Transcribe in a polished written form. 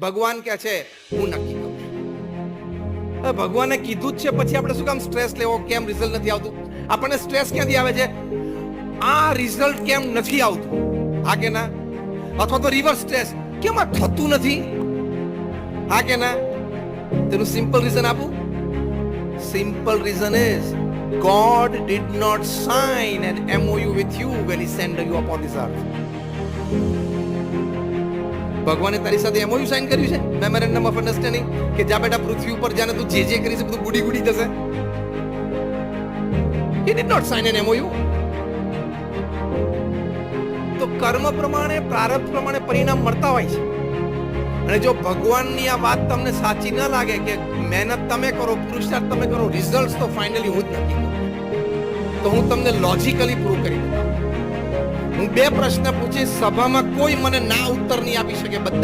ભગવાન કે છે હું નક્કી કરું છું. હવે ભગવાને કીધું જ છે, પછી આપણે શું કામ સ્ટ્રેસ લેવો? કેમ રિઝલ્ટ નથી આવતું? આપણને સ્ટ્રેસ ક્યાંથી આવે છે? આ રિઝલ્ટ કેમ નથી આવતું? હા કે ના? અથવા તો રિવર્સ સ્ટ્રેસ, કેમ આ થતું નથી? હા કે ના? તેનું સિમ્પલ રીઝન આપું. Simple reason is God did not sign an MOU with you when he sent you upon this earth. ભગવાને તારી સાથે MOU સાઇન કર્યું છે, મેમોરેન્ડમ ઓફ અન્ડરસ્ટેન્ડિંગ, કે જા બેટા પૃથ્વી ઉપર જાને તું જે કરીશ બધું ગુડી ગુડી થશે. He did not sign an MOU. તો કર્મ પ્રમાણે, પ્રારબ્ધ પ્રમાણે પરિણામ મળતા હોય છે. અને જો ભગવાનની આ વાત તમને સાચી ન લાગે કે મહેનત તમે કરો, પુરુષાર્થ તમે કરો, રિઝલ્ટ તો ફાઇનલી હું જ નક્કી કરું, તો હું તમને લોજિકલી પ્રૂવ કરી દઉં. હું 2 પ્રશ્ન પૂછીશ, સભામાં કોઈ મને ના ઉત્તર નહીં આપી શકે, બધા